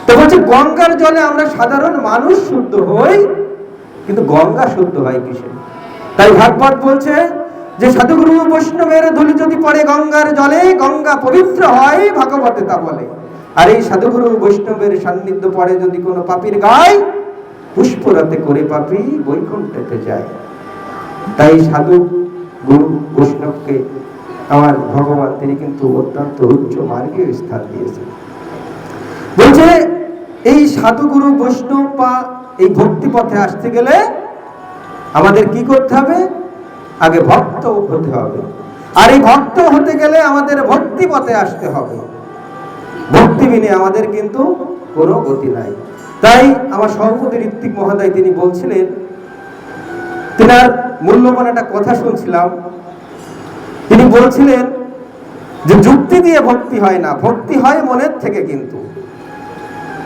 তো বলছে গঙ্গার জলে আমরা সাধারণ মানুষ শুদ্ধ হই, কিন্তু গঙ্গা শুদ্ধ হয় কিসে? তাই ভাগবত বলছে যে সাধুগুরু বৈষ্ণবের ধুলি যদি পড়ে গঙ্গার জলে, গঙ্গা পবিত্র হয়, ভাগবতে তা বলে। আর এই সাধুগুরু বৈষ্ণবের সান্নিধ্য পড়ে যদি কোনো পাপীর গায়, পুষ্পরাতে করে পাপী বৈকুণ্ঠেতে যায়। তাই সাধু গুরু বৈষ্ণবকে আমার ভগবান তিনি কিন্তু অত্যন্ত উচ্চ মার্গে স্থান দিয়েছেন। বলছে এই সাধু গুরু বৈষ্ণব বা এই ভক্তি পথে আসতে গেলে আমাদের কি করতে হবে? আগে ভক্ত হতে হবে। আর এই ভক্ত হতে গেলে আমাদের ভক্তি পথে আসতে হবে। ভক্তি বিনে আমাদের কিন্তু কোনো গতি নাই। তাই আমার সভাপতি ঋত্বিক মহোদয় তিনি বলছিলেন, তিনার মূল্যবান একটা কথা শুনছিলাম। তিনি বলছিলেন যে যুক্তি দিয়ে ভক্তি হয় না, ভক্তি হয় মনের থেকে। কিন্তু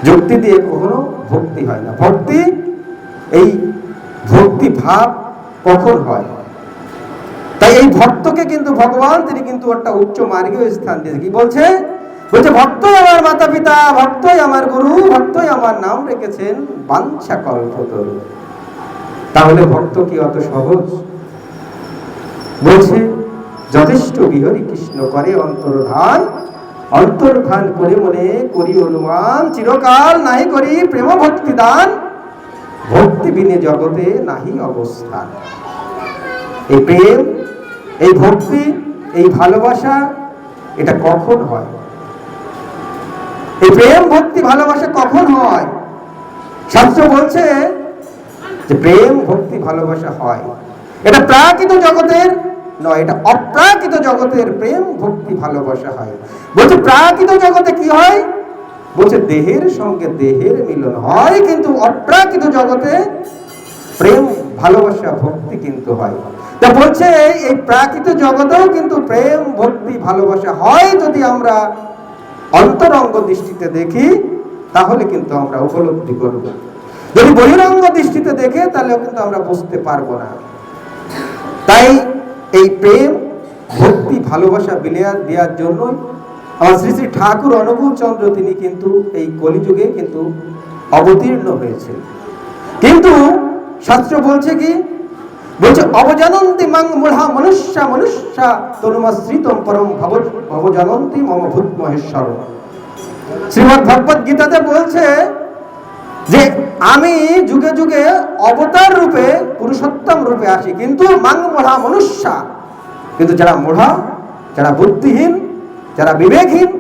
যুক্তি দিয়ে কখনো ভক্তি হয় না। ভক্তি, এই ভক্তি ভাব কখন হয়? তাই এই ভক্তকে কিন্তু ভগবান তিনি কিন্তু একটা উচ্চ মার্গীয় স্থান দিয়েছে। কি বলছে? বলছে ভক্তই আমার মাতা পিতা, ভক্তই আমার গুরু, ভক্তই আমার নাম রেখেছেন বাঞ্ছা কল্পতরু। তাহলে ভক্ত কি অত সহজ? বলছে যথেষ্ট বিহরি কৃষ্ণ করে অন্তর্ধান, অন্তর্ধান করে মনে করি অনুমান, চিরকাল নাহি করি প্রেম ভক্তি দান, ভক্তি বিনে জগতে নাহি অবস্থান। এই প্রেম, এই ভক্তি, এই ভালোবাসা এটা কখন হয়? এই প্রেম ভক্তি ভালোবাসা কখন হয়? শাস্ত্র বলছে যে প্রেম ভক্তি ভালোবাসা হয়, এটা প্রাকৃত জগতের নয়, এটা অপ্রাকৃত জগতের প্রেম ভক্তি ভালোবাসা হয়। বলছে প্রাকৃত জগতে কি হয়? বলছে দেহের সঙ্গে দেহের মিলন হয়, কিন্তু অপ্রাকৃত জগতে প্রেম ভালোবাসা ভক্তি কিন্তু হয়। তা বলছে এই প্রাকৃত জগতেও কিন্তু প্রেম ভক্তি ভালোবাসা হয় যদি আমরা অন্তরঙ্গ দৃষ্টিতে দেখি, তাহলে কিন্তু আমরা উপলব্ধি করব। যদি বহিরঙ্গ দৃষ্টিতে দেখে তাহলে কিন্তু আমরা বুঝতে পারবো না। তাই এই প্রেম ভক্তি ভালোবাসা বিলিয়ে দেওয়ার জন্য আমার শ্রী শ্রী ঠাকুর অনুকূল চন্দ্র তিনি কিন্তু এই কলিযুগে কিন্তু অবতীর্ণ হয়েছে। কিন্তু শাস্ত্র বলছে কি? বলছে অবজানন্তি মাং মূঢ়া মনুষ্যা মনুষ্যা তনুমাশ্রিতম পরম অবজানন্তি মম ভূত মহেশ্বর। শ্রীমদ্ ভগবত গীতাতে বলছে যে আমি যুগে যুগে অবতার রূপে পুরুষোত্তম রূপে আসি, কিন্তু মাং মূঢ়া মনুষ্যা, কিন্তু যারা মূঢ়া, যারা বুদ্ধিহীন, যারা বিবেকহীন,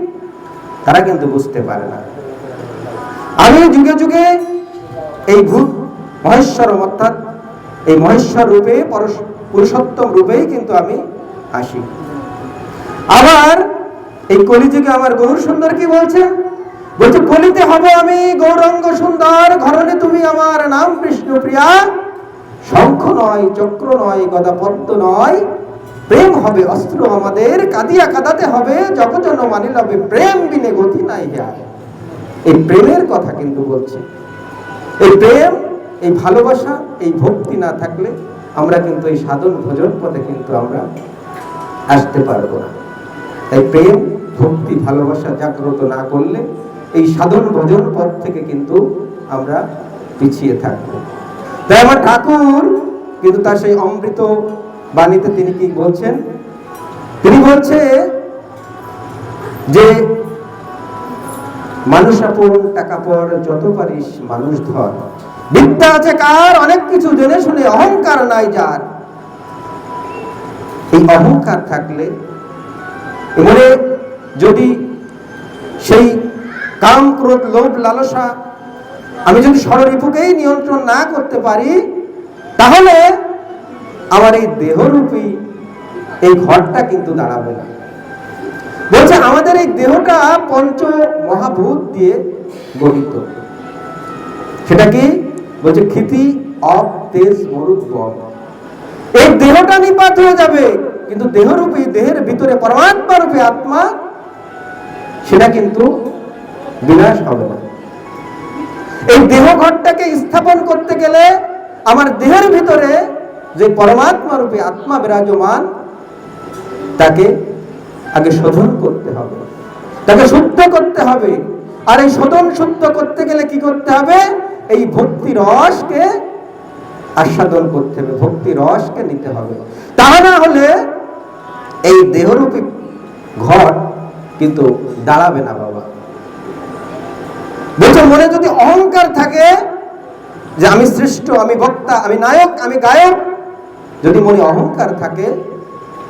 তারা কিন্তু বুঝতে পারে না। আমি যুগে যুগে এই ভূত মহেশ্বর অর্থাৎ এই মহেশ্বর রূপে পুরুষোত্তম রূপেই কিন্তু আমি আসি। আবার এই কলিযুগে আমার গৌর সুন্দর কি বলছে? বলছে কলিতে হব আমি গৌরাঙ্গ সুন্দর, ঘরণে তুমি আমার নাম বিষ্ণুপ্রিয়া, শঙ্খ নয় চক্র নয় গদা পদ্ম নয়, প্রেম হবে অস্ত্র আমাদের, কাঁদিয়া কাঁদাতে হবে জগজন মানিল হবে, প্রেম বিনে গতি নাই যায়। এই প্রেমের কথা কিন্তু বলছে। এই প্রেম, এই ভালোবাসা, এই ভক্তি না থাকলে আমরা কিন্তু এই সাধন ভজন পথে কিন্তু আমরা আসতে পারবো না। তাই প্রেম ভক্তি ভালোবাসা জাগ্রত না করলে এই সাধন ভজন পথ থেকে কিন্তু আমরা পিছিয়ে থাকবো। তাই আমার ঠাকুর কিন্তু তার সেই অমৃত বাণীতে তিনি কি বলছেন? তিনি বলছে যে মানুষ আপন টাকা পর যত পারিস মানুষ ধর, বিদ্যা আছে কার অনেক কিছু জেনে শুনে অহংকার নাই যার। এই অহংকার থাকলে মনে যদি সেই কাম ক্রোধ লোভ লালসা আমি যদি ষড়রিপুকেই নিয়ন্ত্রণ না করতে পারি, তাহলে আমার এই দেহরূপী এই ঘরটা কিন্তু দাঁড়াবে না। বলছে আমাদের এই দেহটা পঞ্চ মহাভূত দিয়ে গঠিত। সেটা কি? বলছে ক্ষিতি অপ তেজ মরুত বল। এই দেহটা নিপাত হয়ে যাবে, কিন্তু দেহরূপী দেহের ভিতরে পরমাত্মা রূপী আত্মা সেটা কিন্তু বিনাশ হবে না। এই দেহ ঘরটাকে স্থাপন করতে গেলে আমার দেহের ভিতরে যে পরমাত্মা রূপী আত্মা বিরাজমান তাকে আগে শোধন করতে হবে, তাকে শুদ্ধ করতে হবে। আর এই শোধন শুদ্ধ করতে গেলে কি করতে হবে? এই ভক্তি রসকে আস্বাদন করতে হবে, ভক্তি রসকে নিতে হবে। তা না হলে এই দেহরূপী ঘট কিন্তু দাঁড়াবে না বাবা। বলছে মনে যদি অহংকার থাকে যে আমি শ্রেষ্ঠ, আমি বক্তা, আমি নায়ক, আমি গায়ক, যদি মনে অহংকার থাকে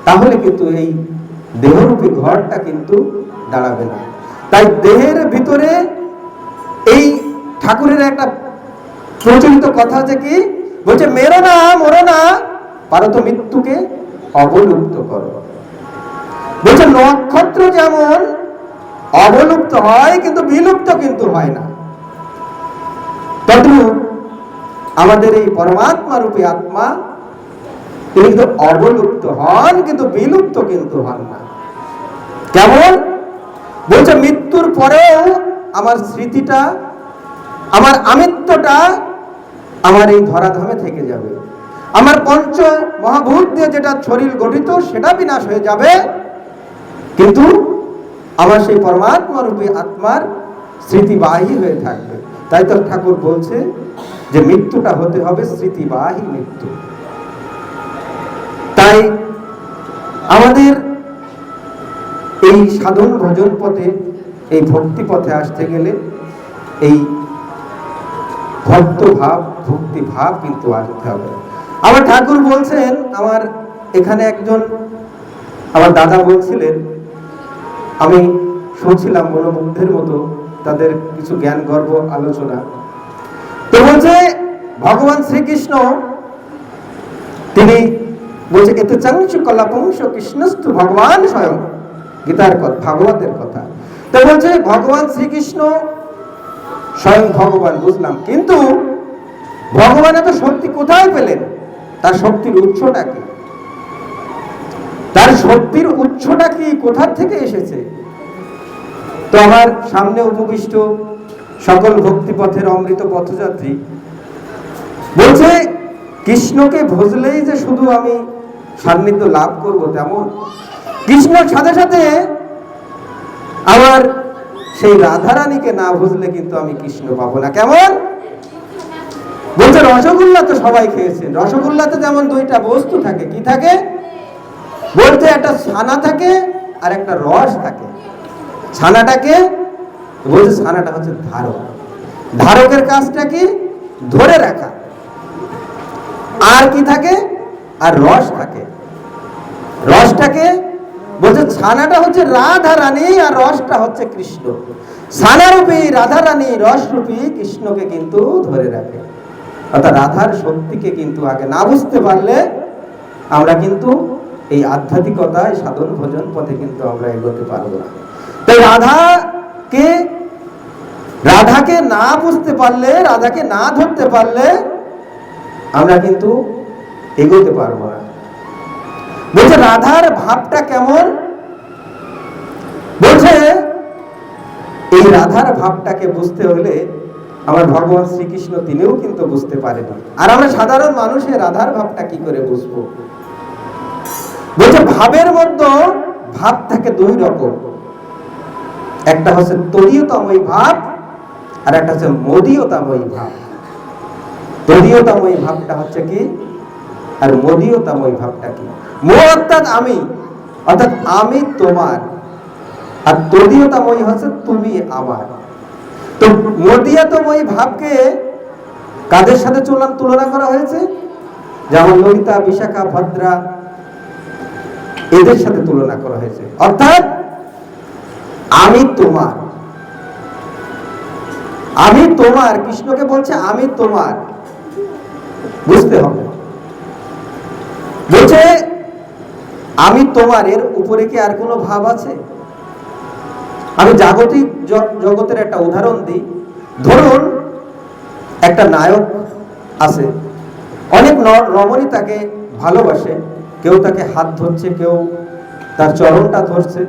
তাহলে কিন্তু এই দেহরূপী ঘরটা কিন্তু দাঁড়াবে না। তাই দেহের ভিতরে এই ঠাকুরের একটা প্রচলিত কথা আছে কি, বলছে মেরো না মরো না, পারো তো মৃত্যুকে অবলুপ্ত করো। বলছে নক্ষত্র যেমন অবলুপ্ত হয় কিন্তু বিলুপ্ত কিন্তু হয় না, তদ্রূপ আমাদের এই পরমাত্মা রূপী আত্মা তিনি কিন্তু অবলুপ্ত হন কিন্তু বিলুপ্ত কিন্তু হন না। কেমন? বলছে মৃত্যুর পরেও আমার স্মৃতিটা, আমার আমিত্বটা আমার এই ধরাধামে থেকে যাবে। আমার পঞ্চ মহাভূত দিয়ে যেটা শরীর গঠিত সেটা বিনাশ হয়ে যাবে, কিন্তু আমার সেই পরমাত্মা রূপী আত্মার স্মৃতিবাহী হয়ে থাকবে। তাই তো ঠাকুর বলছে যে মৃত্যুটা হতে হবে স্মৃতিবাহী মৃত্যু। তাই আমাদের এই সাধন ভজন পথে, এই ভক্তি পথে আসতে গেলে এই ভক্ত ভাব, ভক্তি ভাব কিন্তু আসতে হবে। আমার ঠাকুর বলছেন, আমার এখানে একজন আমার দাদা বলছিলেন, আমি শুনছিলাম মনোমুগ্ধের মতো তাদের কিছু জ্ঞান গর্ব আলোচনা। তো বলছে ভগবান শ্রীকৃষ্ণ তিনি বলছে এতে চাংশু কলাপংশ কৃষ্ণস্তু ভগবান স্বয়ং, গীতার কথা, ভাগবতের কথা। তো বলছে ভগবান শ্রীকৃষ্ণ স্বয়ং ভগবান, বুঝলাম, কিন্তু ভগবান এত শক্তি কোথায় পেলেন? তার শক্তির উৎসটা কি? তার শক্তির উৎসটা কি, কোথা থেকে এসেছে? তো আমার সামনে উপবিষ্ট সকল ভক্তিপথের অমৃত পথযাত্রী বলছে কৃষ্ণকে ভজলেই যে শুধু আমি সান্নিধ্য লাভ করব তেমন, কৃষ্ণর সাথে সাথে আমার সেই রাধারানীকে না ভজলে কিন্তু আমি কৃষ্ণ পাবো না। কেমন? বলছে রসগোল্লা তো সবাই খেয়েছেন, রসগোল্লাতে যেমন দুইটা বস্তু থাকে, কি থাকে? বলতে একটা ছানা থাকে আর একটা রস থাকে। ছানাটাকে বলছে, ছানাটা হচ্ছে ধারক, ধারকের কাজটা কি? ধরে রাখা। আর কি থাকে? আর রস থাকে। রসটাকে বলছে ছানাটা হচ্ছে রাধা রানী আর রসটা হচ্ছে কৃষ্ণ। ছানারূপী রাধা রানী, রসরূপী কৃষ্ণকে কিন্তু ধরে রাখে। অর্থাৎ রাধার শক্তিকে কিন্তু আগে না বুঝতে পারলে আমরা কিন্তু এই আধ্যাত্মিকতায় সাধন ভজন পথে কিন্তু আমরা এগোতে পারবো না। তাই রাধাকে না বুঝতে পারলে, রাধাকে না ধরতে পারলে আমরা কিন্তু এগোতে পারবো না। বলছে রাধার ভাবটা কেমন? বলছে এই রাধার ভাবটাকে বুঝতে হলে আমার ভগবান শ্রীকৃষ্ণ তিনিও কিন্তু বুঝতে পারেন, আর আমরা সাধারণ মানুষের রাধার ভাবটা কি করে বুঝবো? বলছে ভাবের মধ্যে ভাব থাকে দুই রকম, একটা হচ্ছে তদীয়তাময়ী ভাব আর একটা হচ্ছে মদীয়তাময়ী ভাব। তদীয়তাময়ী ভাবটা হচ্ছে কি আর মদীয়তাময়ী ভাবটা কি? মো অর্থাৎ আমি, অর্থাৎ আমি তোমার, আর তদীয়তাময়ী হচ্ছে তুমি আমার। তো মদীয়তাময়ী ভাবকে কাদের সাথে তুলনা করা হয়েছে? যেমন ললিতা, বিশাখা, ভদ্রা, এদের সাথে তুলনা করা হয়েছে। অর্থাৎ আমি তোমার, আমি তোমার, কৃষ্ণকে বলছে আমি তোমার, বুঝতে হবে। বলছে আমি তোমার, এর উপরে কি আর কোনো ভাব আছে? আমি জাগতিক জগতের একটা উদাহরণ দিই। ধরুন একটা নায়ক আছে, অনেক রমণী তাকে ভালোবাসে, কেউ তাকে হাত ধরছে, কেউ তার চরণটা ধরছে,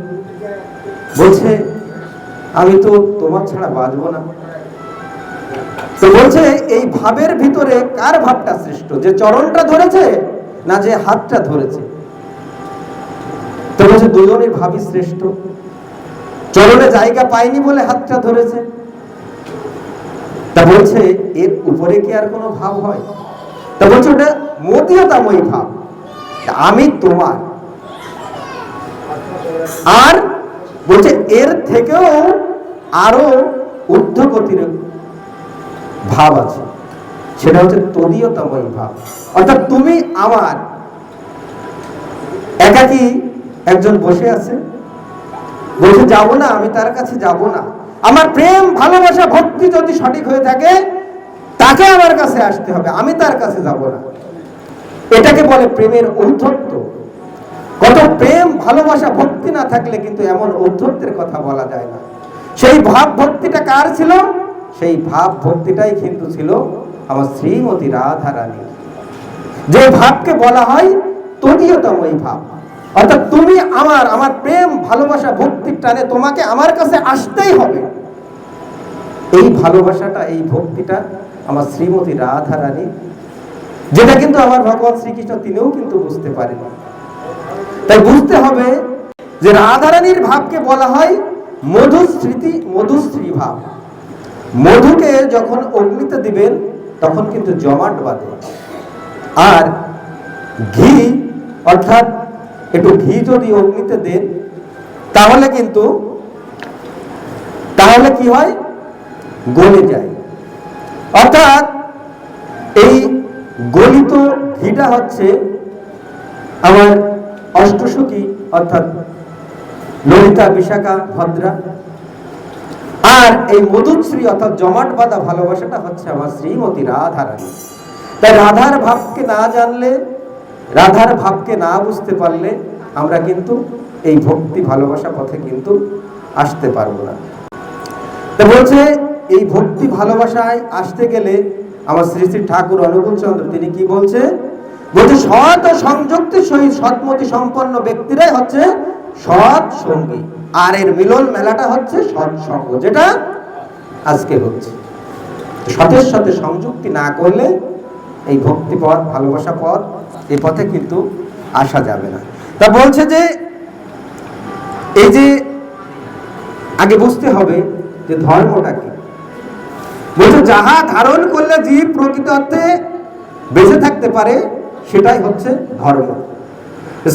বলছে আমি তো তোমার ছাড়া বাঁচবো না। তো বলছে এই ভাবের ভিতরে কার ভাবটা শ্রেষ্ঠ? যে চরণটা ধরেছে না যে হাতটা ধরেছে? তো বলছে দুজনের ভাবই শ্রেষ্ঠ। চরণে জায়গা পায়নি বলে হাতটা ধরেছে, বলছে এর উপরে কি আর কোনো ভাব হয়? তা বলছে ওটা মদীয়তাময়ী ভাব, আমি তোমার। আর বলছে এর থেকেও আরো ঊর্ধ্বগতির ভাব আছে, সেটা হচ্ছে তদীয়তাময়ী ভাব, অর্থাৎ তুমি আমার। একাকী একজন বসে আছে, বলছে যাব না, আমি তার কাছে যাব না। আমার প্রেম ভালোবাসা ভক্তি যদি সঠিক হয়ে থাকে তাকে আমার কাছে আসতে হবে, আমি তার কাছে যাব না। এটাকে বলে প্রেমের ঔদ্ধত্য। কত প্রেম ভালোবাসা ভক্তি না থাকলে কিন্তু এমন ঔদ্ধত্যের কথা বলা যায় না। সেই ভাব ভক্তিটা কার ছিল? সেই ভাব ভক্তিটাই কিন্তু ছিল আমার শ্রীমতী রাধা রানী। যে ভাবকে বলা হয় তদীয়তময়ী ভাব, অর্থাৎ তুমি আমার, আমার প্রেম ভালোবাসা ভক্তির টানে তোমাকে আমার কাছে আসতেই হবে। এই ভালোবাসাটা, এই ভক্তিটা আমার শ্রীমতী রাধা রানী, যেটা কিন্তু আমার ভগবান শ্রীকৃষ্ণ তিনিও কিন্তু বুঝতে পারেন। তাই বুঝতে হবে যে রাধারানীর ভাবকে বলা হয় মধুস্মৃতি, মধুশ্রী ভাব। মধুকে যখন অগ্নিতে দিবেন তখন কিন্তু জমাট বাঁধে, আর ঘি অর্থাৎ একটু ঘি যদি অগ্নিতে দেন তাহলে কিন্তু কি হয়? গলে যায়। অর্থাৎ এই গলিত ঘিটা হচ্ছে আমার অষ্টসখী, অর্থাৎ ললিতা, বিশাখা, ভদ্রা। আর এই মধুশ্রী অর্থাৎ জমাট বাঁধা ভালোবাসাটা হচ্ছে আমার শ্রীমতী রাধা রানী। তাই রাধার ভাবকে না জানলে, রাধার ভাবকে না বুঝতে পারলে আমরা কিন্তু এই ভক্তি ভালোবাসা পথে কিন্তু আসতে পারবো না। তা বলছে এই ভক্তি ভালোবাসায় আসতে গেলে আমার শ্রী শ্রী ঠাকুর অনুকূল চন্দ্র তিনি কি বলছে? বলছে সৎ ও সংযুক্তির সহিত সৎমতি সম্পন্ন ব্যক্তিরাই হচ্ছে সৎ সঙ্গী। আর এর মিলন মেলাটা হচ্ছে সৎসঙ্গ, যেটা আজকে হচ্ছে। সতের সাথে সংযুক্তি না করলে এই ভক্তি পথ, ভালোবাসা পথ, এই পথে কিন্তু আসা যাবে না। তা বলছে যে এই যে আগে বুঝতে হবে যে ধর্মটা কি। বলছে যাহা ধারণ করলে জীব প্রকৃত অর্থে বেঁচে থাকতে পারে সেটাই হচ্ছে ধর্ম।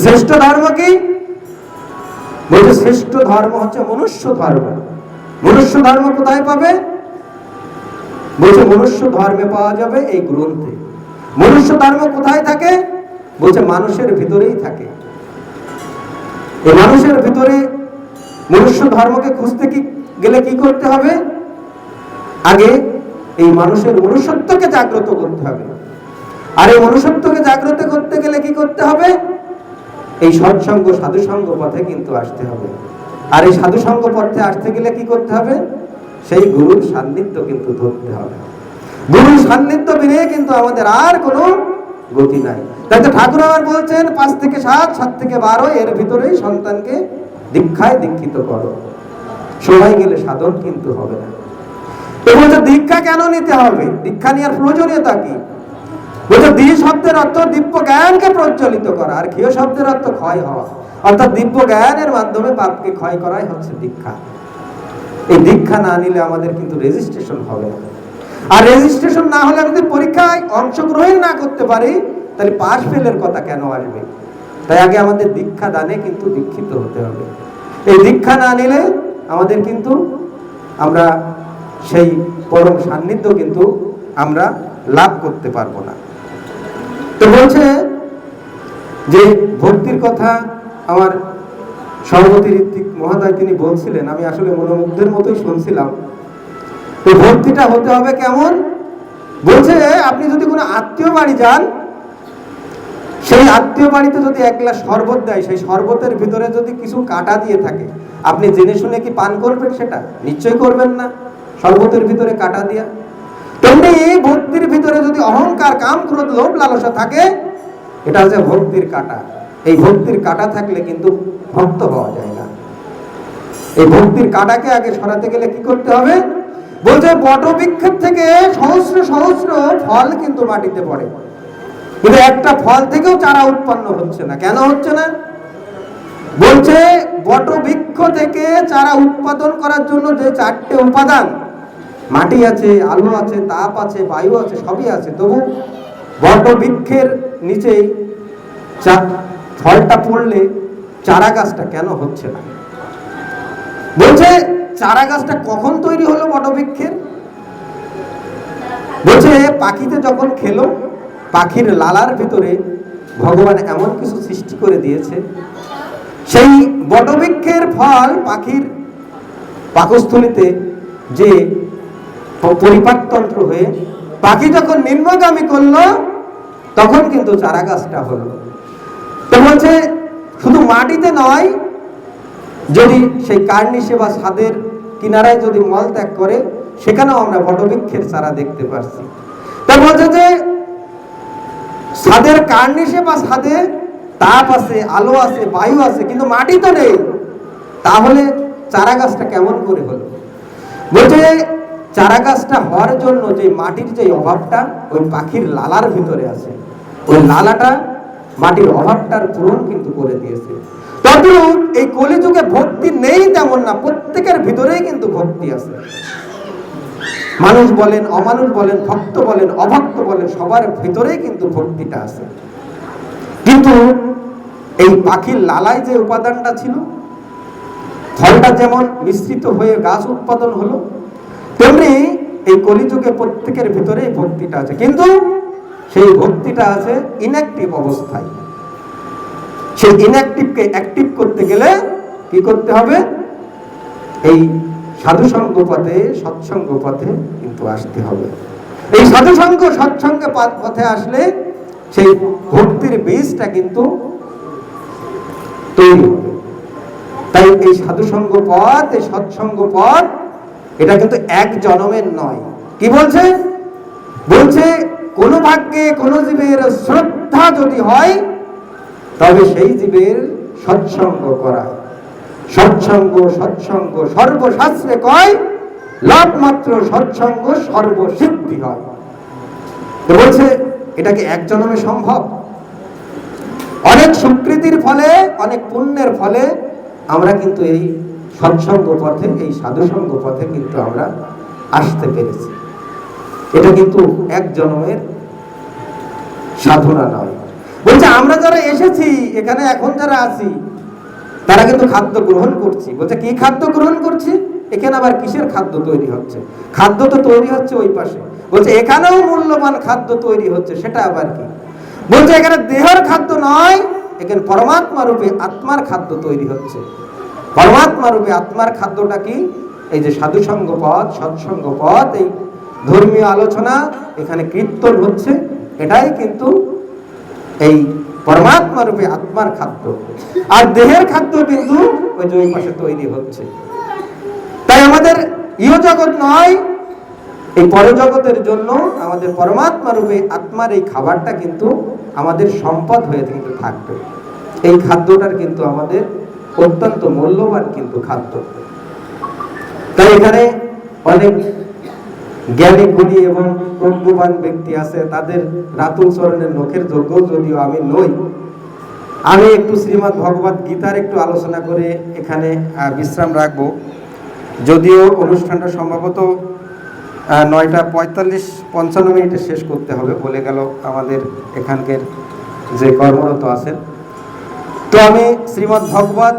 শ্রেষ্ঠ ধর্ম কি? বলছে শ্রেষ্ঠ ধর্ম হচ্ছে মনুষ্য ধর্ম। মনুষ্য ধর্ম কোথায় পাবে? বলছে মনুষ্য ধর্মে পাওয়া যাবে এই গ্রন্থে। মনুষ্য ধর্ম কোথায় থাকে? বলছে মানুষের ভিতরেই থাকে। এই মানুষের ভিতরে মনুষ্য ধর্মকে খুঁজতে গেলে কি করতে হবে? আগে এই মানুষের মনুষ্যত্বকে জাগ্রত করতে হবে। আর এই মনুষ্যত্বকে জাগ্রত করতে গেলে কি করতে হবে? এই সৎসঙ্গ, সাধুসঙ্গ পথে কিন্তু আসতে হবে। আর এই সাধুসঙ্গ পথে আসতে গেলে কি করতে হবে? সেই গুরুর সান্নিধ্য কিন্তু ধরতে হবে। গুরুর সান্নিধ্য বিনে কিন্তু আমাদের আর কোনো গতি নাই। তাই তো ঠাকুর আবার বলছেন 5 থেকে 7, 7 থেকে 12 এর ভিতরেই সন্তানকে দীক্ষায় দীক্ষিত করো। সময় গেলে সাধন কিন্তু হবে না। তো বলছে দীক্ষা কেন নিতে হবে? দীক্ষা নেওয়ার প্রয়োজনীয়তা কি? বলছে দ্বি শব্দের অর্থ দিব্য জ্ঞানকে প্রজ্বলিত করা, আর ক্ষয় শব্দের অর্থ ক্ষয় হওয়া। অর্থাৎ দিব্য জ্ঞানের মাধ্যমে পাপকে ক্ষয় করাই হচ্ছে দীক্ষা। এই দীক্ষা না নিলে আমাদের কিন্তু রেজিস্ট্রেশন হবে না। আর রেজিস্ট্রেশন না হলে যদি পরীক্ষায় অংশগ্রহণ না করতে পারি তাহলে পাস ফেলের কথা কেন আসবে? তাই আগে আমাদের দীক্ষা দানে কিন্তু দীক্ষিত হতে হবে। এই দীক্ষা না নিলে আমাদের কিন্তু আমরা সেই পরম সান্নিধ্য কিন্তু আমরা লাভ করতে পারবো না। তো বলছে যে ভক্তির কথা আমার সভাপতি ঋত্বিক মহোদয় তিনি বলছিলেন, আমি আসলে মনোমুগ্ধের মতোই শুনছিলাম। তো ভক্তিটা হতে হবে কেমন? বলছে আপনি যদি কোনো আত্মীয় বাড়ি যান, সেই আত্মীয় বাড়িতে যদি 1 গ্লাস শরবত দেয়, সেই শরবতের ভিতরে যদি কিছু কাঁটা দিয়ে থাকে, আপনি জেনে শুনে কি পান করবেন? সেটা নিশ্চয়ই করবেন না, শরবতের ভিতরে কাঁটা দিয়া। তেমনি ভক্তির ভিতরে যদি অহংকার, কাম, ক্রোধ, লোভ, লালসা থাকে, এটা হচ্ছে ভক্তির কাঁটা। এই ভক্তির কাঁটা থাকলে কিন্তু ভক্ত হওয়া যায় না। এই ভক্তির কাঁটাকে আগে সরাতে গেলে কি করতে হবে? বলছে বটবৃক্ষের থেকে সহস্র সহস্র ফল কিন্তু মাটিতে পড়ে, কিন্তু একটা ফল থেকেও চারা উৎপন্ন হচ্ছে না। কেন হচ্ছে না? বলছে বটবৃক্ষ থেকে চারা উৎপাদন করার জন্য যে 4টে উপাদান, মাটি আছে, আলো আছে, তাপ আছে, বায়ু আছে, সবই আছে, তবু বটবৃক্ষের নিচে ফলটা পড়লে চারা গাছটা কেন হচ্ছে না? বলছে চারা গাছটা কখন তৈরি হলো বটবৃক্ষের? বলছে পাখিতে যখন খেলো, পাখির লালার ভিতরে ভগবান এমন কিছু সৃষ্টি করে দিয়েছে, সেই বটবৃক্ষের ফল পাখির পাকস্থলীতে যে পরিপাকতন্ত্র হয়ে পাখি যখন নিম্নগামী করলো, তখন কিন্তু চারা গাছটা হলো। তো বলছে শুধু মাটিতে নয়, যদি সেই কার্নিশে বা ছাদের কিনারায় যদি মল ত্যাগ করে, সেখানেও আমরা বটবৃক্ষের চারা দেখতে পাচ্ছি। তা বলছে যে ছাদের কার্নিশে বা ছাদে তাপ আছে, আলো আছে, বায়ু আছে, কিন্তু মাটি তো নেই, তাহলে চারা গাছটা কেমন করে হলো? বলছে চারা গাছটা হওয়ার জন্য যে মাটির যে অভাবটা ওই পাখির লালার ভিতরে আছে, ওই লালাটা মাটির অভাবটার পূরণ কিন্তু করে দিয়েছে। তদ্রূপ এই কলিযুগে ভক্তি নেই তেমন না, প্রত্যেকের ভিতরেই কিন্তু ভক্তি আছে। মানুষ বলেন, অমানুষ বলেন, ভক্ত বলেন, অভক্ত বলেন, সবার ভিতরেই কিন্তু ভক্তিটা আছে। কিন্তু এই পাখির লালায় যে উপাদানটা ছিল, ফলটা যেমন মিশ্রিত হয়ে গাছ উৎপাদন হলো, তেমনি এই কলিযুগে প্রত্যেকের ভিতরেই ভক্তিটা আছে, কিন্তু সেই ভক্তিটা আছে ইনঅ্যাক্টিভ অবস্থায়। সেই ইনঅ্যাক্টিভকে অ্যাক্টিভ করতে গেলে কি করতে হবে? এই সাধুসঙ্গ পথে, সৎসঙ্গ পথে কিন্তু আসতে হবে। এই সাধুসঙ্গ সৎসঙ্গ পথে আসলে সেই ভক্তির বীজটা কিন্তু তৈরি হবে। তাই এই সাধুসঙ্গ পথ, এই সৎসঙ্গ পথ, এটা কিন্তু এক জন্মের নয়। কি বলছে? বলছে কোন ভাগ্যে কোন জীবের শ্রদ্ধা যদি হয়, তবে সেই জীবের সৎসঙ্গ করা। সৎসঙ্গ সৎসঙ্গ সর্বশাস্ত্রে কয়, লাভ মাত্র সৎসঙ্গ সর্বসিদ্ধি হয়। তো বলছে এটাকে এক জন্মে সম্ভব? অনেক সুকৃতির ফলে, অনেক পুণ্যের ফলে আমরা কিন্তু এই সৎসঙ্গ পথে, এই সাধুসঙ্গ পথে কিন্তু আমরা আসতে পেরেছি। এটা কিন্তু এক জন্মের সাধনা নয়। বলছে আমরা যারা এসেছি এখানে, এখন যারা আছি, তারা কিন্তু খাদ্য গ্রহণ করছি। বলছে কি খাদ্য গ্রহণ করছি? এখানে আবার কিসের খাদ্য তৈরি হচ্ছে? খাদ্য তো তৈরি হচ্ছে ওই পাশে। বলছে এখানেও মূল্যবান খাদ্য তৈরি হচ্ছে, সেটা আবার কি? বলছে এখানে দেহের খাদ্য নয়, এখানে পরমাত্মা রূপে আত্মার খাদ্য তৈরি হচ্ছে। পরমাত্মা রূপে আত্মার খাদ্যটা কি? এই যে সাধুসঙ্গ পথ, সৎসঙ্গ পথ, এই ধর্মীয় আলোচনা, এখানে কীর্তন হচ্ছে, এটাই কিন্তু এই পরমাত্মা রূপে আত্মার খাদ্য। আর দেহের খাদ্য কিন্তু ওই যে ওই পাশে তৈরি হচ্ছে। তাই আমাদের ইহ জগৎ নয়, এই পরজগতের জন্য আমাদের পরমাত্মা রূপে আত্মার এই খাবারটা কিন্তু আমাদের সম্পদ হয়ে কিন্তু থাকবে। এই খাদ্যটার কিন্তু আমাদের অত্যন্ত মূল্যবান কিন্তু খাদ্য। তাই এখানে অনেক জ্ঞানী গুণী এবং প্রজ্ঞাবান ব্যক্তি আছে, তাদের রাতুল চরণের নখের যোগ্য যদিও আমি নই। আমি একটু শ্রীমদ্ ভগবত গীতার একটু আলোচনা করে এখানে বিশ্রাম রাখবো। যদিও অনুষ্ঠানটা সম্ভবত 9:45-55 শেষ করতে হবে বলে গেল আমাদের এখানকার যে কর্মরত আছেন। তো আমি শ্রীমদ্ ভগবত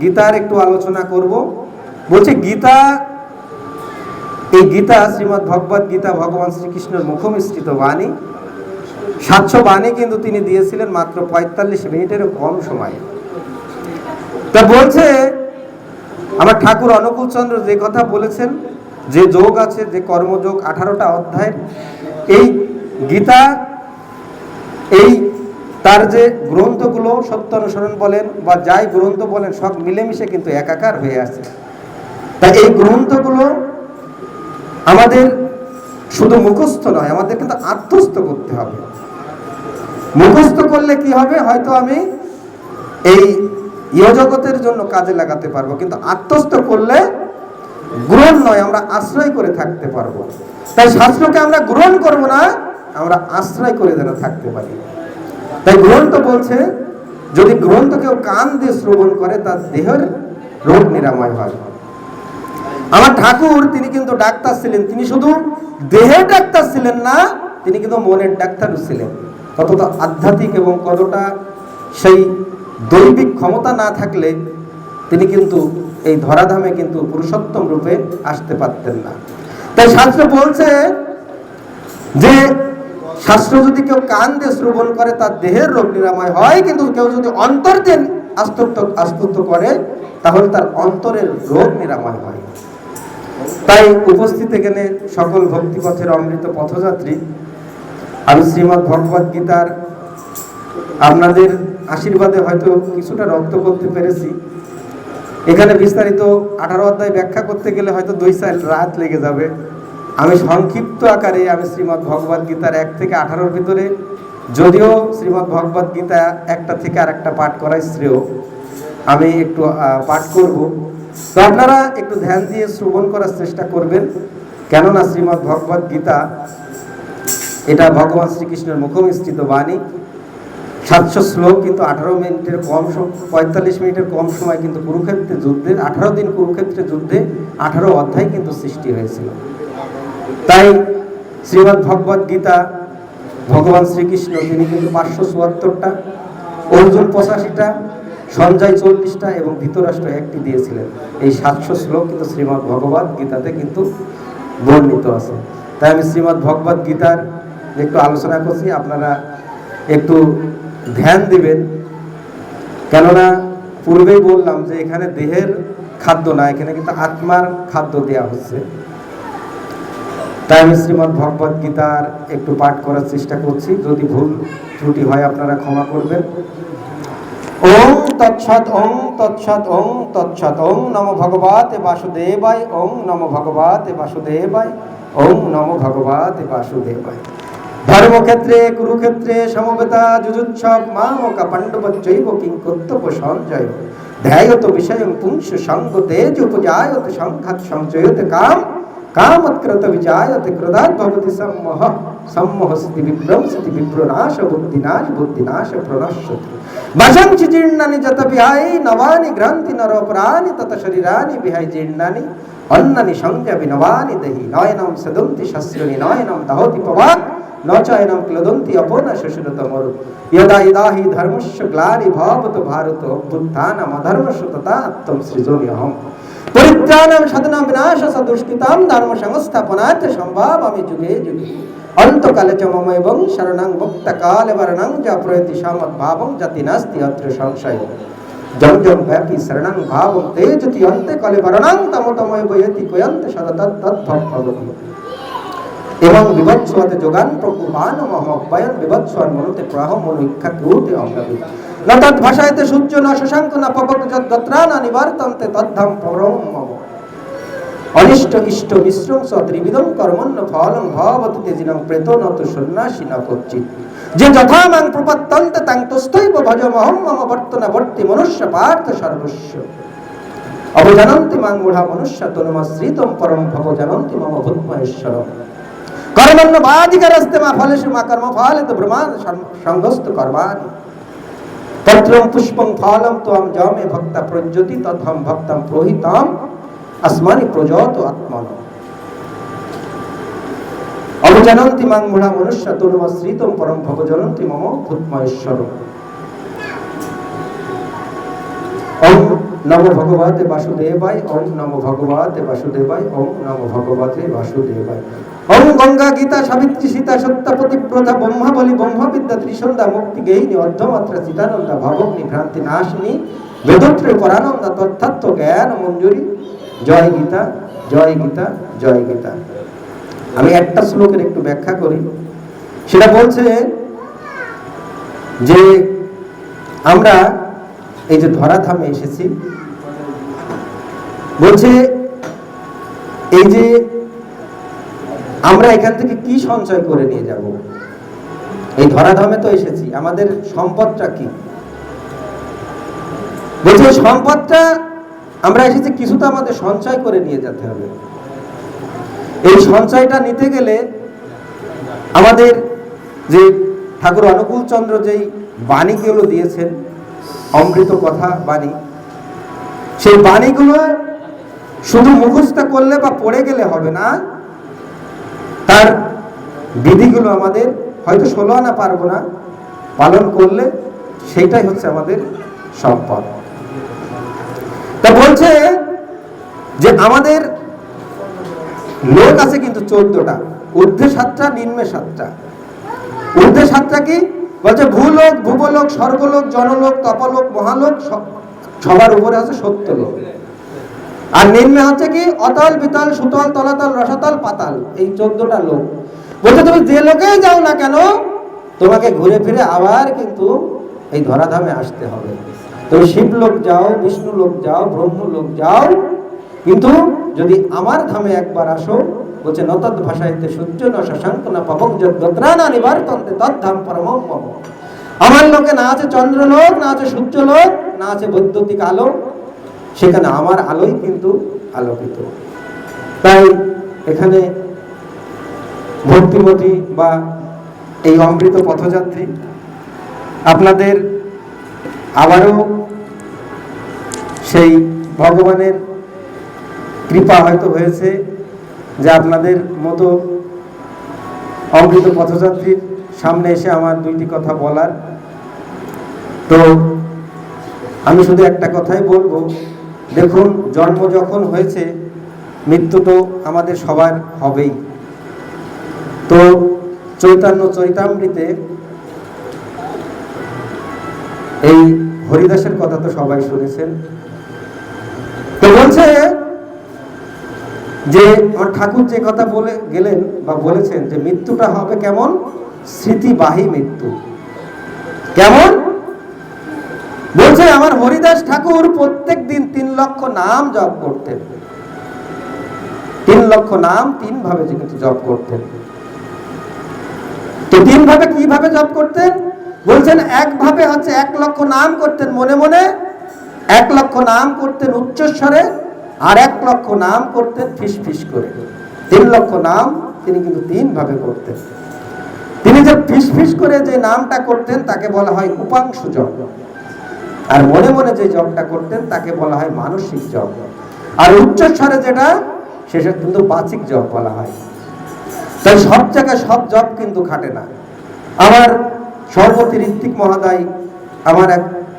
গীতার একটু আলোচনা করব। বলছে গীতা, এই গীতা শ্রীমদ্ ভগবত গীতা ভগবান শ্রীকৃষ্ণের মুখনিসৃত বাণী। 700 বাণী কিন্তু তিনি দিয়েছিলেন মাত্র 45 মিনিটেরও কম সময়ে। তা বলছে আমার ঠাকুর অনুকূল চন্দ্র যে কথা বলেছেন, যে যোগ আছে, যে কর্মযোগ 18টা অধ্যায়, এই গীতা, এই তার যে গ্রন্থগুলো সত্য অনুসরণ বলেন বা যাই গ্রন্থ বলেন, সব মিলেমিশে কিন্তু একাকার হয়ে আছে। তাই এই গ্রন্থগুলো আমাদের শুধু মুখস্থ নয়, আমাদের কিন্তু আত্মস্থ করতে হবে। মুখস্থ করলে কি হবে? হয়তো আমি এই ইহজগতের জন্য কাজে লাগাতে পারবো, কিন্তু আত্মস্থ করলে গ্রহণ নয়, আমরা আশ্রয় করে থাকতে পারবো। তাই শাস্ত্রকে আমরা গ্রহণ করব না, আমরা আশ্রয় করে যেন থাকতে পারি। তাই গ্রন্থ বলছে যদি গ্রন্থ কেউ কান দিয়ে শ্রবণ করে, তার দেহের রোগ নিরাময় হয়। আমার ঠাকুর তিনি কিন্তু ডাক্তার ছিলেন, তিনি শুধু দেহের ডাক্তার ছিলেন না, তিনি কিন্তু মনের ডাক্তারও ছিলেন। কতটা আধ্যাত্মিক এবং কতটা সেই দৈবিক ক্ষমতা না থাকলে তিনি কিন্তু এই ধরাধামে কিন্তু পুরুষোত্তম রূপে আসতে পারতেন না। তাই শাস্ত্র বলছে যে শাস্ত্র যদি কেউ কান দিয়ে শ্রবণ করে তার দেহের রোগ নিরাময় হয়, কিন্তু কেউ যদি অন্তর দিয়ে আস্তুত্ব করে তাহলে তার অন্তরের রোগ নিরাময় হয়। তাই উপস্থিত এখানে সকল ভক্তিপথের অমৃত পথযাত্রী, আমি শ্রীমদ্ ভগবদ গীতার আপনাদের আশীর্বাদে হয়তো কিছুটা রপ্ত করতে পেরেছি। এখানে বিস্তারিত 18 অধ্যায় ব্যাখ্যা করতে গেলে হয়তো 2-4 রাত লেগে যাবে। আমি সংক্ষিপ্ত আকারে আমি শ্রীমদ্ ভগবদ গীতার 1 থেকে 18 ভিতরে, যদিও শ্রীমদ্ ভগবদ গীতা একটা থেকে আরেকটা পাঠ করাই শ্রেয়, আমি একটু পাঠ করব। তো আপনারা একটু ধ্যান দিয়ে শ্রবণ করার চেষ্টা করবেন, কেননা শ্রীমদ্ ভগবদ গীতা এটা ভগবান শ্রীকৃষ্ণের মুখনিসৃত বাণী। 700 শ্লোক, কিন্তু 18 মিনিটের কম 45 মিনিটের কম সময় কিন্তু কুরুক্ষেত্রে যুদ্ধে 18 দিন কুরুক্ষেত্রে যুদ্ধে 18 অধ্যায় কিন্তু সৃষ্টি হয়েছিল। তাই শ্রীমদ্ ভগবদ গীতা ভগবান শ্রীকৃষ্ণ তিনি কিন্তু 574টা, অর্জুন 85টা, সঞ্জয় 40টা এবং ধৃতরাষ্ট্র 1টি দিয়েছিলেন। এই 700 শ্লোক কিন্তু শ্রীমদ্ ভগবদ গীতাতে কিন্তু বর্ণিত আছে। তাই আমি শ্রীমদ্ ভগবদ গীতার একটু আলোচনা করছি, আপনারা একটু ধ্যান দিবেন, কেননা পূর্বেই বললাম যে এখানে দেহের খাদ্য না, এখানে কিন্তু আত্মার খাদ্য দেওয়া হচ্ছে। তাই আমি শ্রীমদ্ ভগবদ গীতার একটু পাঠ করার চেষ্টা করছি, যদি ভুল ত্রুটি হয় আপনারা ক্ষমা করবেন। ওম তৎসৎ, ওম তৎসৎ, ওম তৎসৎ। ওম নমো ভগবতে বাসুদেবায়, ওম নমো ভগবতে বাসুদেবায়, ওম নমো ভগবতে বাসুদেবায়। ধর্মক্ষেত্রে কুরুক্ষেত্রে সমবেতা যুযুৎসব মামকা পাণ্ডবচ্চৈব কিংকর্তব্য সঞ্জয় ধ্যায়ত বিষয়ং পুংস সঙ্গতে উপজায়ত সংঘাত সঞ্চয়তে কামৎকৃত বিজায়তে ক্রোধাৎ ভবতি সম্মোহ সম্মোহস্তি বিভ্রংসতি বিভ্রনাশ বুদ্ধিনাশ প্রণশ্যতি বাসংচি জীর্ণানি যত বিহাই নবানি গ্রন্থি নরপরানি তত শরীরানি বিহাই জীর্ণানি অন্নানি সংযবি নবানি দেহি নয়নম সদন্তি শস্যনি নয়নম দহতি পবাক নচয়নম ক্লদন্তি অপনা শ্বশুরতমর যদা ইদাহি ধর্মস্য গ্লানি ভবত ভারত অভ্যুত্থানম অধর্মস্য তথা আত্মং সৃজোম্যহম পরিত্রাণাং সাধনাং বিনাশাস্য দুষ্কৃতাং ধর্ম সংস্থাপনার্থ সম্ভাবামি যুগে যুগে অন্তকালে চ মম এবং শরণং মুক্তকালে বরণং চ প্রয়তি সমদ্ভাবং জাতি নাস্তি অত্র সংশয় জম জম ব্যাপী শরণং ভাবং তে যতি অন্তে কালে বরণং তম তময় বয়তি কয়ন্তে সদা তদ্ভবতি এবং বিভৎসতে যোগান প্রকুপান মহব্বয়ন বিভৎসন মনুতে প্রহ মনু ইক্ষা ক্রুতে অঙ্গবি ন তদ ভাষায়তে সূর্য ন শশাঙ্ক ন পবক যদ্গত্রানা নিবর্তন্তে তদ্ধম পরম মম অনিষ্ট ইষ্ট মিশ্রংস ত্রিবিধং কর্মণ্য ফলং ভবতি তেজিনং প্রেত ন তু সন্ন্যাসী ন কচ্চিৎ যে যথা মাং প্রপত্যন্তে তাং তস্থৈব ভজমহং মম বর্তনা বর্তি মনুষ্য পার্থ সর্বস্ব অবজানন্তি মাং মূঢ়া মনুষ্য তনুমাশ্রিতম পরম ভব জানন্তি মম ভূতমহেশ্বরম কর্মণ্য বাধিকারস্তে মা ফলেষু মা কর্ম ফলেত ব্রহ্মাণ সংগস্ত কর্মাণি পত্রং পুষ্পং ফলং ত্বং যমে ভক্তা প্রজ্যোতি তথম ভক্তং প্রহিতম আসমানি প্রজত আত্মন অবজানন্তি মাং মূঢ়া মনুষ্য তনুমাশ্রিতম পরম ভব জানন্তি মম ভূতমহেশ্বরম। ওম নমো ভগবতে বাসুদেবায়, ওম নমো ভগবতে বাসুদেবায়, ওম নমো ভগবতে বাসুদেবায়। ওম গঙ্গা গীতা সাবিত্রী সীতা সত্যপতি প্রথা ব্রহ্মা বলি ব্রহ্মবিদ্যা ত্রিসন্ধ্যা মুক্তি গেহিনী অর্ধমাত্রা চিদানন্দা ভবগ্নি ভ্রান্তি নাশিনী বেদত্রয় পরানন্দা তত্ত্ব জ্ঞান মঞ্জুরি। জয় গীতা, জয় গীতা, জয় গীতা। আমি একটা শ্লোকের একটু ব্যাখ্যা করি। সেটা বলছে যে আমরা এই যে ধরাধামে এসেছি, বলছে এই যে আমরা এখান থেকে কি সঞ্চয় করে নিয়ে যাব। এই ধরাধামে তো এসেছি, আমাদের সম্পদটা কি? বলছে সম্পদটা আমরা এসেছি কিছু তো আমাদের সঞ্চয় করে নিয়ে যেতে হবে। এই সঞ্চয়টা নিতে গেলে আমাদের যে ঠাকুর অনুকূল চন্দ্র যেই বাণীগুলো দিয়েছেন, অমৃত কথা বাণী, সেই বাণীগুলো শুধু মুখস্থ করলে বা পড়ে গেলে হবে না, তার বিধিগুলো আমাদের হয়তো 16 আনা পারবো না, পালন করলে সেইটাই হচ্ছে আমাদের সম্পদ। তা বলছে যে আমাদের লোক আছে কিন্তু 14টা, ঊর্ধ্বে 7টা, নিম্নে 7টা। ঊর্ধ্বে 7টা কি বলছে? ভূলোক, ভূবলোক, স্বর্গলোক, জনলোক, তপলোক, মহালোক, সবার উপরে আছে 70 লোক। আর নিম্নে হচ্ছে কি? অতল, বিতল, সুতল, তলাতল, রসাতল, পাতাল। এই 14টা লোক। বলছে তুমি যে লোকেই যাও না কেন, তোমাকে ঘুরে ফিরে আবার কিন্তু এই ধরাধামে আসতে হবে। তুমি শিবলোক যাও, বিষ্ণু লোক যাও, ব্রহ্ম লোক যাও, কিন্তু যদি আমার ধামে একবার আসো, বলছে নতদ ভাষাইতে সূর্য ন শশাঙ্ক না পাবক যদ্গত্রানা নিবার্তন্তে তদ্ধাম পরমম মম। আমার লোকে না আছে চন্দ্রলোক, না আছে সূর্যলোক, না আছে বৈদ্যুতিক আলো, সেখানে আমার আলোই কিন্তু আলোকিত। তাই এখানে ভক্তিমতী বা এই অমৃত পথযাত্রী আপনাদের আবারও সেই ভগবানের কৃপা হয়তো হয়েছে যে আপনাদের মতো অমৃত পথযাত্রীর সামনে এসে আমার দুইটি কথা বলার। তো আমি শুধু একটা কথাই বলবো, দেখুন জন্ম যখন হয়েছে মৃত্যু তো আমাদের সবার হবেই। তো চৈতন্য চৈতামৃতে এই হরিদাসের কথা তো সবাই শুনেছেন। তো বলছে যে আমার ঠাকুর যে কথা বলে গেলেন বা বলেছেন যে মৃত্যুটা হবে কেমন? স্মৃতিবাহী মৃত্যু। কেমন? বলছে আমার হরিদাস ঠাকুর প্রত্যেক দিন 3 লক্ষ নাম জপ করতেন। 3 লক্ষ নাম 3 ভাবে কিন্তু জপ করতেন। তো 3 ভাবে কিভাবে জপ করতেন? বলছেন এক ভাবে হচ্ছে 1 লক্ষ নাম করতেন মনে মনে, 1 লক্ষ নাম করতেন উচ্চস্বরে, আর 1 লক্ষ নাম করতেন ফিস ফিস করে। 3 লক্ষ নাম তিনি কিন্তু 3 ভাবে করতেন। তিনি যে ফিস ফিস করে যে নামটা করতেন তাকে বলা হয় উপাংশু জপ, আর মনে মনে যে জপটা করতেন তাকে বলা হয় মানসিক জপ, আর উচ্চস্বরে যেটা সেটা কিন্তু বাচিক জপ বলা হয়। তাই সব জায়গায় সব জপ কিন্তু খাটে না। আমার সর্বতি ঋত্বিক মহোদয় আমার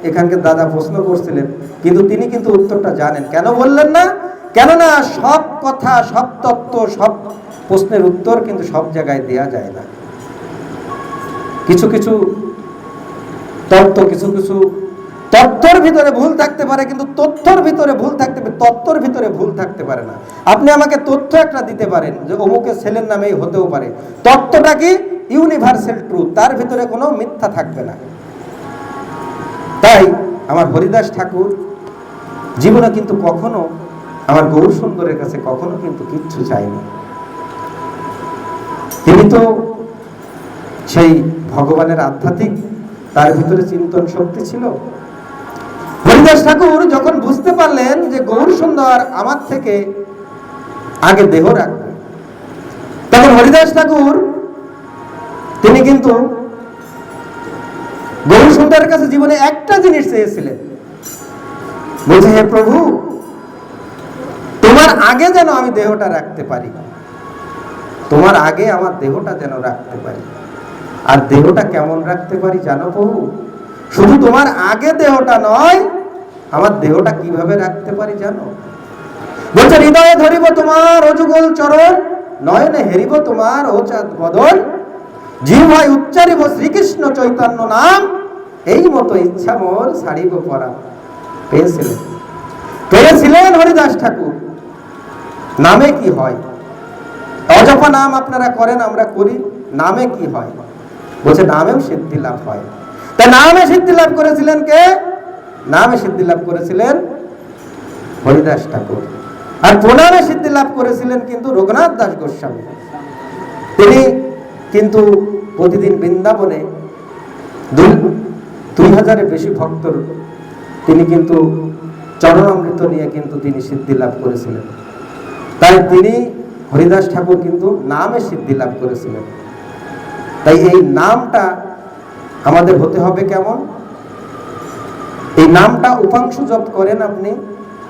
এখানকার দাদা প্রশ্ন করছিলেন, কিন্তু তিনি কিন্তু উত্তরটা জানেন। কেন বললেন না? কেননা সব কথা, সব তত্ত্ব, সব প্রশ্নের উত্তর কিন্তু সব জায়গায় দেয়া যায় না। কিছু কিছু তত্ত্ব, কিছু কিছু তত্ত্বর ভিতরে ভুল থাকতে পারে, কিন্তু তথ্যর ভিতরে ভুল থাকতে পারে, তত্ত্বর ভিতরে ভুল থাকতে পারে না। আপনি আমাকে তথ্য একটা দিতে পারেন যে অমুকের ছেলের নামেই হতেও পারে, তত্ত্বটা কি? ইউনিভার্সাল ট্রুথ, তার ভিতরে কোনো মিথ্যা থাকবে না। তাই আমার হরিদাস ঠাকুর জীবনে কিন্তু কখনো আমার গৌর সুন্দরের কাছে কখনো কিন্তু কিচ্ছু চাইনি। তিনি তো সেই ভগবানের আধ্যাত্মিক, তার ভিতরে চিন্তন শক্তি ছিল। হরিদাস ঠাকুর যখন বুঝতে পারলেন যে গৌর সুন্দর আমার থেকে আগে দেহ রাখবে, তখন হরিদাস ঠাকুর তিনি কিন্তু গৌর সুন্দরের কাছে জীবনে একটা জিনিস চেয়েছিলেন। বলছে, হে প্রভু, তোমার আগে যেন আমি দেহটা রাখতে পারি, তোমার আগে আমার দেহটা যেন রাখতে পারি। আর দেহটা কেমন রাখতে পারি জানো প্রভু? শুধু তোমার আগে দেহটা নয়, আমার দেহটা কিভাবে রাখতে পারি জানো? বলছে, হৃদয়ে ধরিব তোমার অযুগল চরণ, নয়নে হেরিব তোমার ও চাঁদ বদন, জিহ্বায় উচ্চারিব শ্রীকৃষ্ণ চৈতন্য নাম, এই মতো ইচ্ছা মোর ছাড়িব পরাণ। পেয়েছিলেন হরিদাস ঠাকুর। নামে কি হয়? অজপা নাম আপনারা করেন, আমরা করি, নামে কি হয়? বলছে নামেও সিদ্ধি লাভ হয়। তা নামে সিদ্ধি লাভ করেছিলেন কে? নামে সিদ্ধি লাভ করেছিলেন হরিদাস ঠাকুর। আর প্রণামে সিদ্ধি লাভ করেছিলেন কিন্তু রঘুনাথ দাস গোস্বামী। তিনি কিন্তু প্রতিদিন বৃন্দাবনে 2000-এর বেশি ভক্তর তিনি কিন্তু চরণামৃত নিয়ে কিন্তু তিনি সিদ্ধি লাভ করেছিলেন। তাই তিনি হরিদাস ঠাকুর কিন্তু নামে সিদ্ধি লাভ করেছিলেন। তাই এই নামটা আমাদের হতে হবে কেমন? এই নামটা উপাংশু জপ করেন আপনি,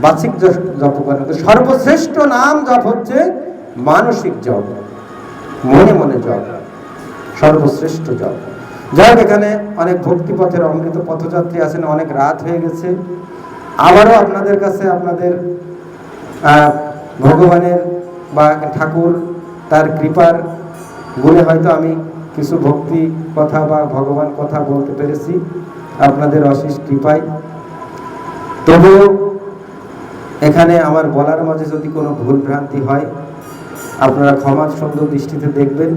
বাচিক জপ করেন, সর্বশ্রেষ্ঠ নাম জপ হচ্ছে মানসিক জপ, মনে মনে জপ, সর্বশ্রেষ্ঠ জপ। যাই হোক, এখানে অনেক ভক্তি পথের অমৃত পথযাত্রী আছেন, অনেক রাত হয়ে গেছে। আবারও আপনাদের কাছে আপনাদের ভগবানের বা ঠাকুর তার কৃপার গুণে হয়তো আমি কিছু ভক্তি কথা বা ভগবান কথা বলতে পেরেছি, আপনাদের অশেষ কৃপায়। তবুও এখানে আমার বলার মাঝে যদি কোনো ভুল ভ্রান্তি হয়, আপনারা ক্ষমা সুন্দর দৃষ্টিতে দেখবেন।